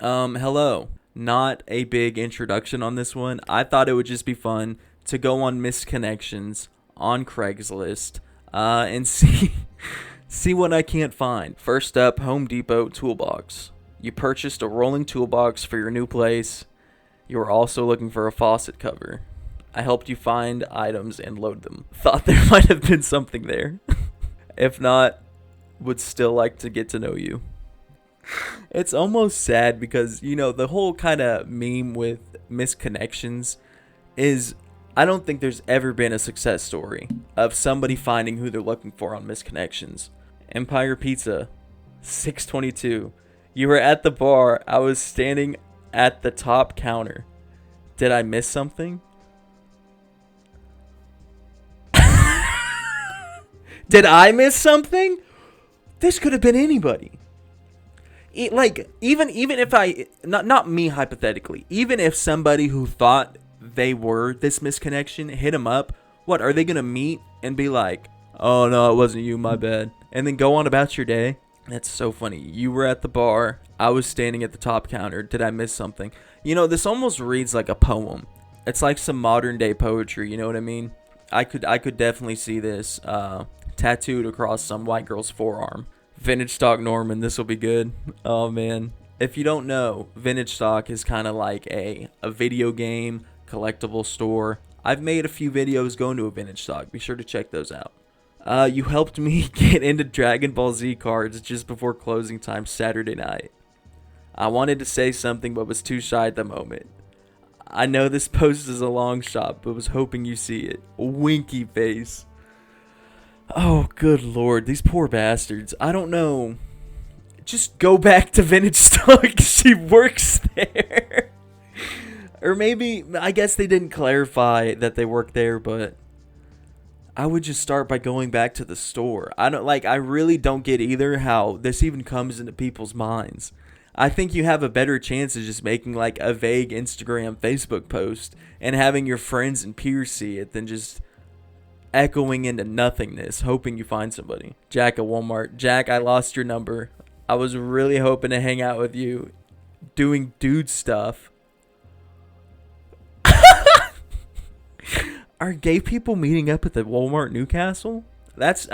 Hello. Not a big introduction on this one. I thought it would just be fun to go on misconnections on Craigslist and see what I can't find. First up, Home Depot toolbox. You purchased a rolling toolbox for your new place. You were also looking for a faucet cover. I helped you find items and load them. Thought there might have been something there. If not, would still like to get to know you. It's almost sad because, the whole kind of meme with misconnections is I don't think there's ever been a success story of somebody finding who they're looking for on misconnections. Empire Pizza, 622. You were at the bar. I was standing at the top counter. Did I miss something? Did I miss something? This could have been anybody. Even if I not me hypothetically, even if somebody who thought they were this misconnection hit them up, what are they gonna meet and be like, oh no, it wasn't you, my bad, and then go on about your day? That's so funny. You were at the bar. I was standing at the top counter. Did I miss something? This almost reads like a poem. It's like some modern day poetry. You know what I mean? I could definitely see this tattooed across some white girl's forearm. Vintage Stock Norman, this will be good. Oh man. If you don't know, Vintage Stock is kind of like a video game collectible store. I've made a few videos going to a Vintage Stock. Be sure to check those out. You helped me get into Dragon Ball Z cards just before closing time Saturday night. I wanted to say something but was too shy at the moment. I know this post is a long shot, but was hoping you see it. Winky face. Oh, good lord. These poor bastards. I don't know. Just go back to Vintage Stock. She works there. Or maybe, I guess they didn't clarify that they work there, but I would just start by going back to the store. I really don't get either how this even comes into people's minds. I think you have a better chance of just making like a vague Instagram, Facebook post and having your friends and peers see it than just echoing into nothingness, hoping you find somebody. Jack at Walmart. Jack, I lost your number. I was really hoping to hang out with you doing dude stuff. Are gay people meeting up at the Walmart Newcastle? That's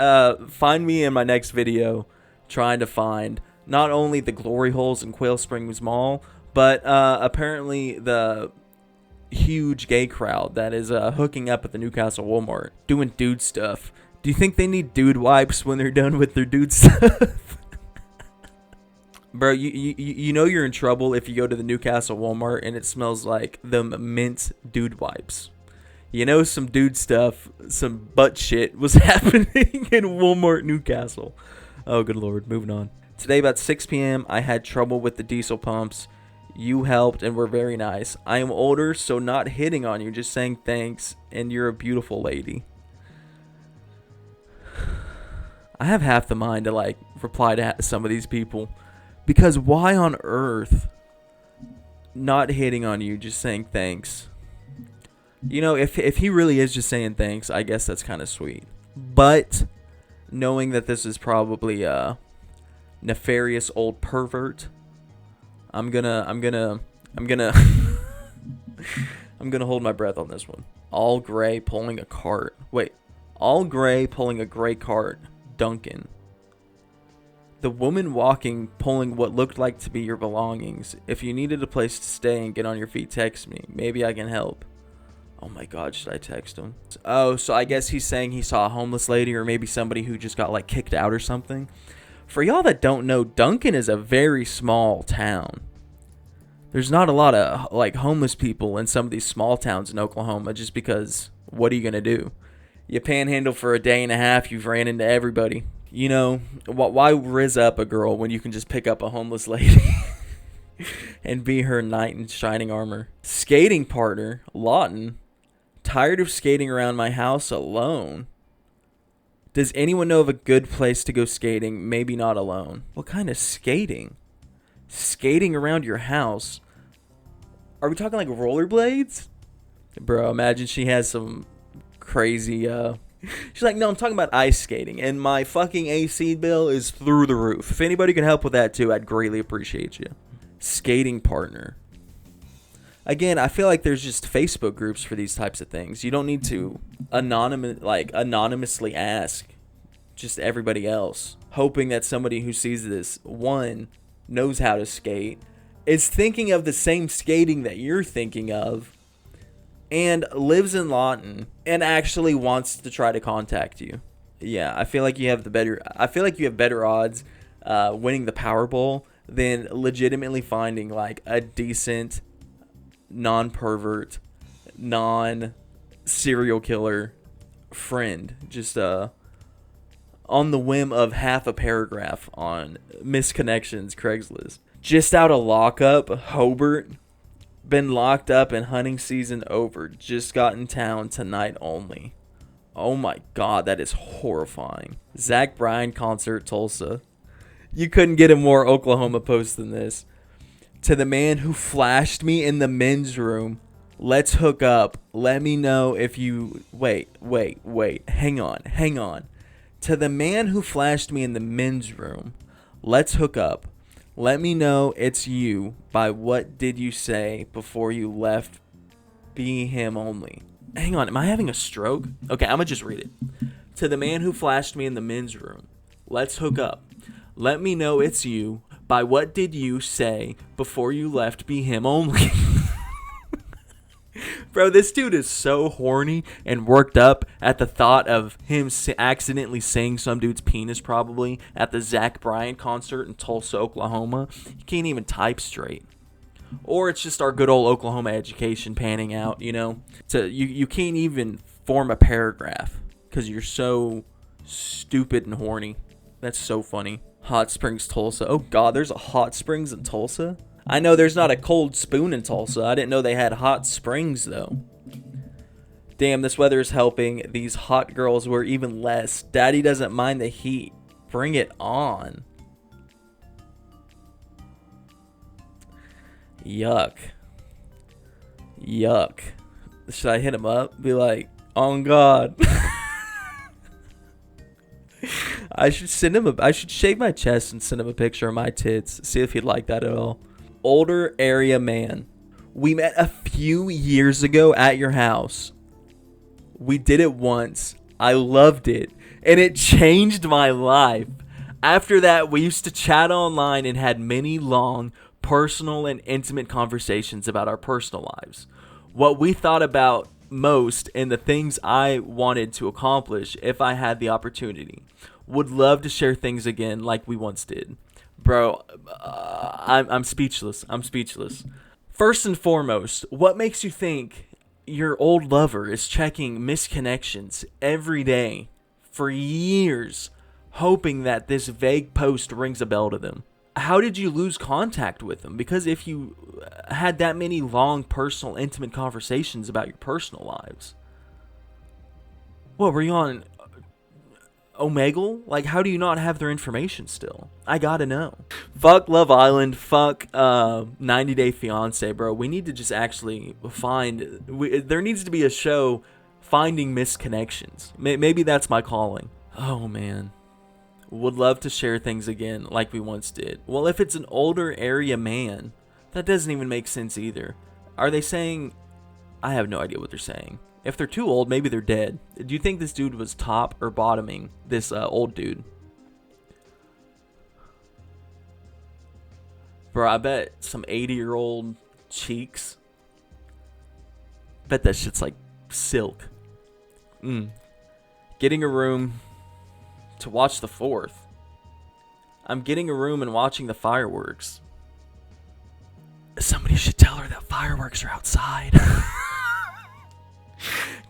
find me in my next video trying to find not only the glory holes in Quail Springs Mall, but apparently the huge gay crowd that is hooking up at the Newcastle Walmart doing dude stuff. Do you think they need dude wipes when they're done with their dude stuff? Bro, you know you're in trouble if you go to the Newcastle Walmart and it smells like the mint dude wipes. Some dude stuff, some butt shit was happening in Walmart Newcastle. Oh, good lord. Moving on. Today about 6 p.m., I had trouble with the diesel pumps. You helped and were very nice. I am older, so not hitting on you, just saying thanks, and you're a beautiful lady. I have half the mind to, reply to some of these people. Because why on earth not hitting on you, just saying thanks? If he really is just saying thanks, I guess that's kind of sweet. But knowing that this is probably a nefarious old pervert, I'm gonna hold my breath on this one. All gray pulling a cart. Wait, all gray pulling a gray cart. Duncan. The woman walking, pulling what looked like to be your belongings. If you needed a place to stay and get on your feet, text me. Maybe I can help. Oh my god, should I text him? Oh, so I guess he's saying he saw a homeless lady or maybe somebody who just got kicked out or something. For y'all that don't know, Duncan is a very small town. There's not a lot of homeless people in some of these small towns in Oklahoma just because what are you going to do? You panhandle for a day and a half, you've ran into everybody. Why rizz up a girl when you can just pick up a homeless lady and be her knight in shining armor? Skating partner, Lawton. Tired of skating around my house alone. Does anyone know of a good place to go skating? Maybe not alone. What kind of skating? Skating around your house? Are we talking rollerblades? Bro, imagine she has some crazy, She's like, no, I'm talking about ice skating, and my fucking AC bill is through the roof. If anybody can help with that too, I'd greatly appreciate you. skating partner. Again, I feel like there's just Facebook groups for these types of things. You don't need to anonymously ask just everybody else, hoping that somebody who sees this, one, knows how to skate, is thinking of the same skating that you're thinking of, and lives in Lawton and actually wants to try to contact you. Yeah, I feel like you have better odds winning the Powerball than legitimately finding like a decent non-pervert, non-serial killer friend just on the whim of half a paragraph on Misconnections Craigslist. Just out of lockup, Hobart. Been locked up and hunting season over. Just got in town tonight only. Oh my god, that is horrifying. Zach Bryan concert, Tulsa. You couldn't get a more Oklahoma post than this. To the man who flashed me in the men's room, let's hook up. Let me know if you... Wait. Hang on. To the man who flashed me in the men's room, let's hook up. Let me know it's you. By what did you say before you left? Be him only. Hang on, am I having a stroke? Okay, I'm gonna just read it. To the man who flashed me in the men's room, let's hook up. Let me know it's you. By what did you say before you left? Be him only. Bro, this dude is so horny and worked up at the thought of him accidentally saying some dude's penis probably at the Zach Bryan concert in Tulsa, Oklahoma. He can't even type straight. Or it's just our good old Oklahoma education panning out, you know? You can't even form a paragraph because you're so stupid and horny. That's so funny. Hot Springs, Tulsa. Oh, God, there's a Hot Springs in Tulsa? I know there's not a Cold Spoon in Tulsa. I didn't know they had hot springs, though. Damn, this weather is helping. These hot girls were even less. Daddy doesn't mind the heat. Bring it on. Yuck. Should I hit him up? Be like, on God. I should shave my chest and send him a picture of my tits. See if he'd like that at all. Older area man. We met a few years ago at your house. We did it once. I loved it. And it changed my life. After that, we used to chat online and had many long, personal and intimate conversations about our personal lives. What we thought about most and the things I wanted to accomplish if I had the opportunity. Would love to share things again like we once did. Bro, I'm speechless. First and foremost, what makes you think your old lover is checking Misconnections every day for years, hoping that this vague post rings a bell to them? How did you lose contact with them? Because if you had that many long, personal, intimate conversations about your personal lives, what, were you on Omegle? Like, how do you not have their information still? I gotta know. Fuck Love Island. Fuck 90 Day Fiance, bro. We need to just actually there needs to be a show finding misconnections. Maybe that's my calling. Oh, man. Would love to share things again like we once did. Well, if it's an older area man, that doesn't even make sense either. Are they saying... I have no idea what they're saying. If they're too old, maybe they're dead. Do you think this dude was top or bottoming this old dude? Bro, I bet some 80-year-old cheeks. Bet that shit's like silk. Getting a room to watch the 4th. I'm getting a room and watching the fireworks. Somebody should tell her that fireworks are outside.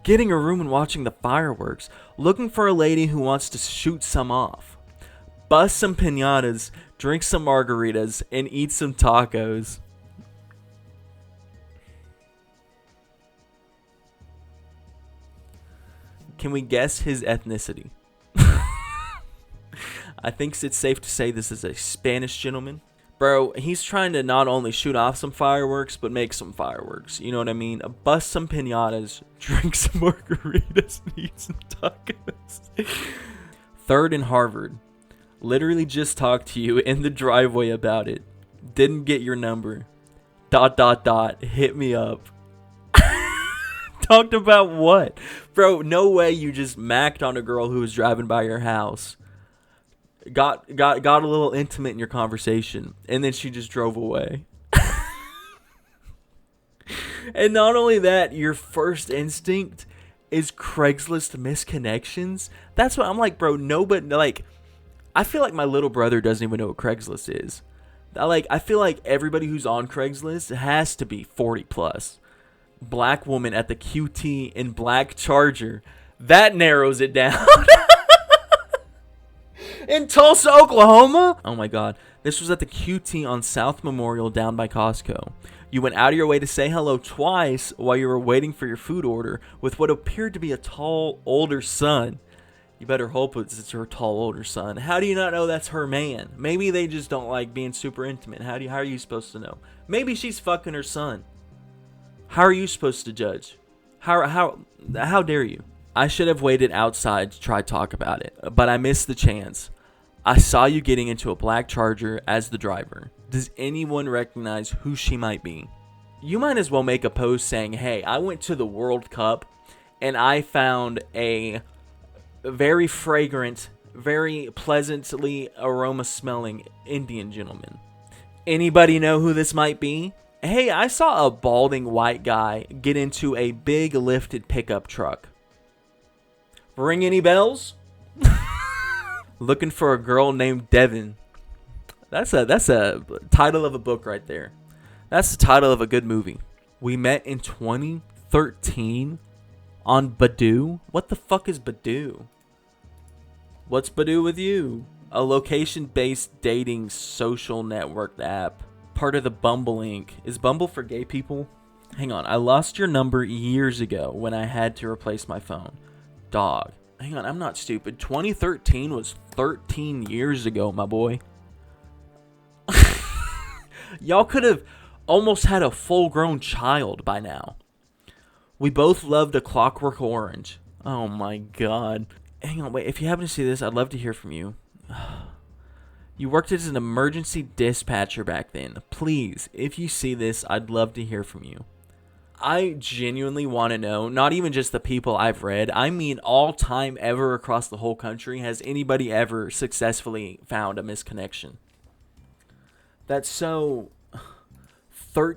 Getting a room and watching the fireworks. Looking for a lady who wants to shoot some off. Bust some piñatas, drink some margaritas, and eat some tacos. Can we guess his ethnicity? I think it's safe to say this is a Spanish gentleman. Bro, he's trying to not only shoot off some fireworks, but make some fireworks. You know what I mean? Bust some piñatas, drink some margaritas, and eat some tacos. 3rd and Harvard. Literally just talked to you in the driveway about it. Didn't get your number. ... Hit me up. Talked about what? Bro, no way you just macked on a girl who was driving by your house. Got a little intimate in your conversation, and then she just drove away. And not only that, your first instinct is Craigslist misconnections. That's what I'm like, bro. Nobody, like, I feel like my little brother doesn't even know what Craigslist is. I feel like everybody who's on Craigslist has to be 40 plus. Black woman at the QT in black Charger. That narrows it down. In Tulsa, Oklahoma? Oh my God. This was at the QT on South Memorial down by Costco. You went out of your way to say hello twice while you were waiting for your food order with what appeared to be a tall, older son. You better hope it's her tall, older son. How do you not know that's her man? Maybe they just don't like being super intimate. How are you supposed to know? Maybe she's fucking her son. How are you supposed to judge? How dare you? I should have waited outside to try to talk about it, but I missed the chance. I saw you getting into a black Charger as the driver. Does anyone recognize who she might be? You might as well make a post saying, hey, I went to the World Cup and I found a very fragrant, very pleasantly aroma smelling Indian gentleman. Anybody know who this might be? Hey, I saw a balding white guy get into a big lifted pickup truck. Ring any bells? Looking for a girl named Devin. That's a title of a book right there. That's the title of a good movie. We met in 2013 on Badoo. What the fuck is Badoo? What's Badoo with you? A location-based dating social network app. Part of the Bumble Inc. Is Bumble for gay people? Hang on, I lost your number years ago when I had to replace my phone. Dog. Hang on, I'm not stupid. 2013 was 13 years ago, my boy. Y'all could have almost had a full-grown child by now. We both loved A Clockwork Orange. Oh my God. Hang on, wait. If you happen to see this, I'd love to hear from you. You worked as an emergency dispatcher back then. Please, if you see this, I'd love to hear from you. I genuinely want to know, not even just the people I've read, I mean all time ever across the whole country, has anybody ever successfully found a misconnection? That's so...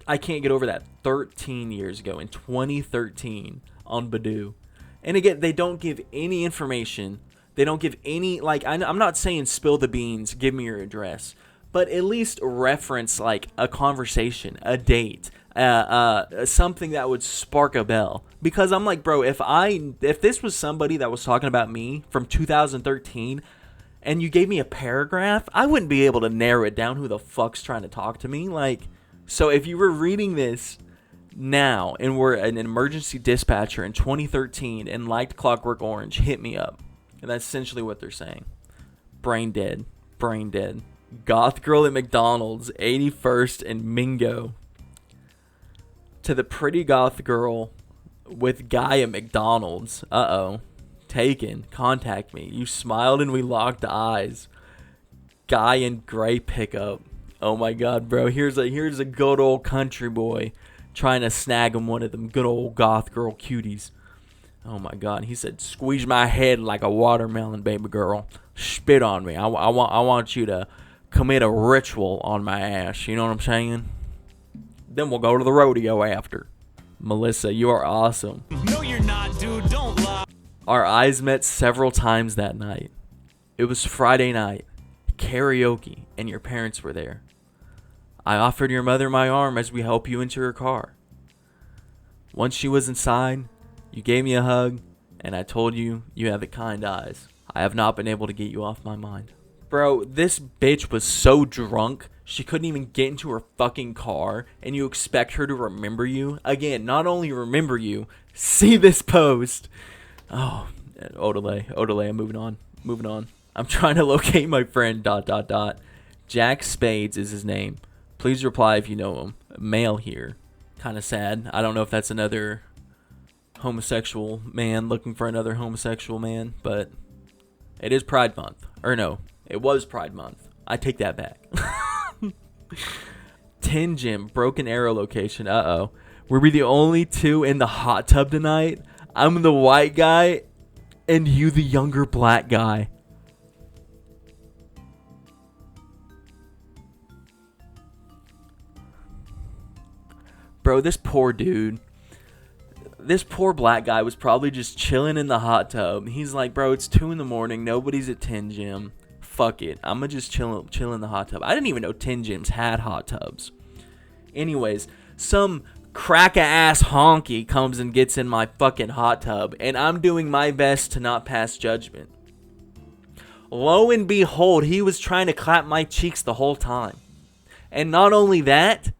I can't get over that. 13 years ago, in 2013, on Badoo. And again, they don't give any information. They don't give any, like, I'm not saying spill the beans, give me your address. But at least reference, like, a conversation, a date, something that would spark a bell. Because I'm like, bro, if this was somebody that was talking about me from 2013, and you gave me a paragraph, I wouldn't be able to narrow it down who the fuck's trying to talk to me. Like, so if you were reading this now, and were an emergency dispatcher in 2013, and liked Clockwork Orange, hit me up. And that's essentially what they're saying. Brain dead. Brain dead. Goth girl at McDonald's, 81st and Mingo. To the pretty goth girl with guy at McDonald's. Uh-oh. Taken. Contact me. You smiled and we locked eyes. Guy in gray pickup. Oh my God, bro. Here's a good old country boy trying to snag him one of them good old goth girl cuties. Oh my God. He said, squeeze my head like a watermelon, baby girl. Spit on me. I want you to commit a ritual on my ass. You know what I'm saying? Then we'll go to the rodeo after. Melissa, you are awesome. No, you're not, dude. Don't lie. Our eyes met several times that night. It was Friday night. Karaoke, and your parents were there. I offered your mother my arm as we helped you into her car. Once she was inside, you gave me a hug, and I told you you have the kind eyes. I have not been able to get you off my mind. Bro, this bitch was so drunk, she couldn't even get into her fucking car, and you expect her to remember you? Again, not only remember you, see this post. Oh, Odelay, I'm moving on. I'm trying to locate my friend, ... Jack Spades is his name. Please reply if you know him. Male here. Kind of sad. I don't know if that's another homosexual man looking for another homosexual man, but it is Pride Month. Or no, it was Pride Month. I take that back. 10 Gym, Broken Arrow location. Uh-oh. Were we the only two in the hot tub tonight? I'm the white guy, and you the younger black guy. Bro, this poor dude. This poor black guy was probably just chilling in the hot tub. He's like, bro, it's 2 a.m. Nobody's at 10 Gym. Fuck it. I'm going to just chill in the hot tub. I didn't even know 10 Gyms had hot tubs. Anyways, some crack-a-ass honky comes and gets in my fucking hot tub, and I'm doing my best to not pass judgment. Lo and behold, he was trying to clap my cheeks the whole time. And not only that,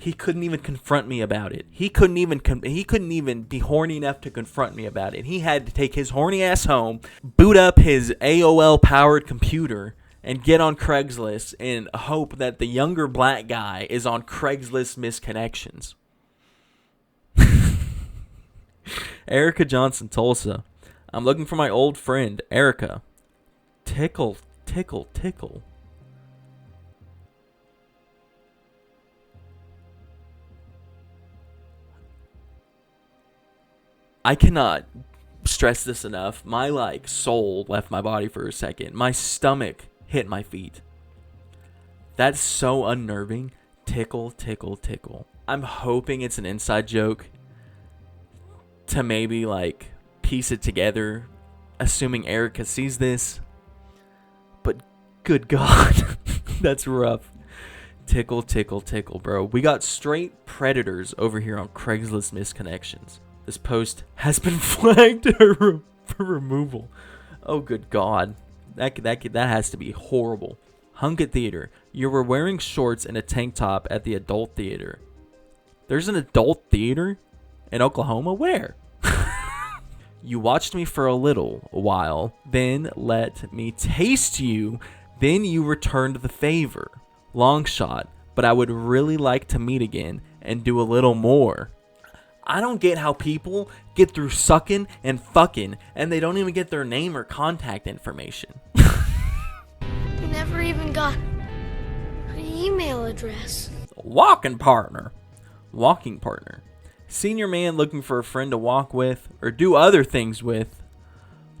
he couldn't even confront me about it. He couldn't even be horny enough to confront me about it. He had to take his horny ass home, boot up his AOL powered computer, and get on Craigslist and hope that the younger black guy is on Craigslist misconnections. Erica Johnson, Tulsa. I'm looking for my old friend, Erica. Tickle. I cannot stress this enough. My soul left my body for a second. My stomach hit my feet. That's so unnerving. Tickle. I'm hoping it's an inside joke to maybe piece it together, assuming Erica sees this. But good God, that's rough. Tickle, bro. We got straight predators over here on Craigslist misconnections. This post has been flagged for removal. Oh, good God. That has to be horrible. Hunket Theater. You were wearing shorts and a tank top at the adult theater. There's an adult theater in Oklahoma? Where? You watched me for a little while, then let me taste you, then you returned the favor. Long shot, but I would really like to meet again and do a little more. I don't get how people get through sucking and fucking and they don't even get their name or contact information. You never even got an email address. Walking partner. Senior man looking for a friend to walk with or do other things with.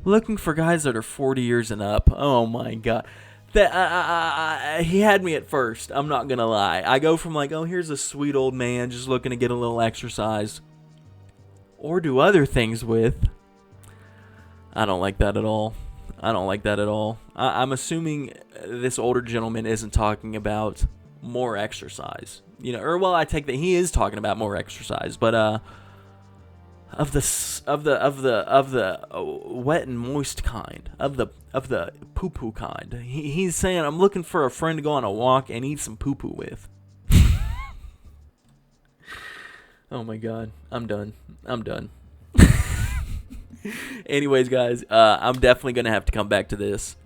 Looking for guys that are 40 years and up. Oh my God. He had me at first. I'm not going to lie. I go from here's a sweet old man just looking to get a little exercise. Or do other things with. I don't like that at all. I'm assuming this older gentleman isn't talking about more exercise. I take that he is talking about more exercise, but of the wet and moist kind, of the poo poo kind. He's saying I'm looking for a friend to go on a walk and eat some poo poo with. Oh my God, I'm done. Anyways, guys, I'm definitely gonna have to come back to this.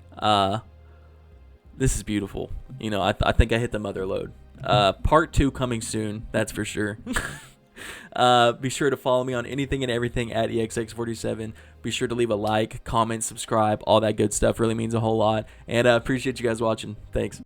This is beautiful. I think I hit the mother load. Part 2 coming soon, that's for sure. Be sure to follow me on anything and everything at EXX47. Be sure to leave a like, comment, subscribe. All that good stuff really means a whole lot. And appreciate you guys watching. Thanks.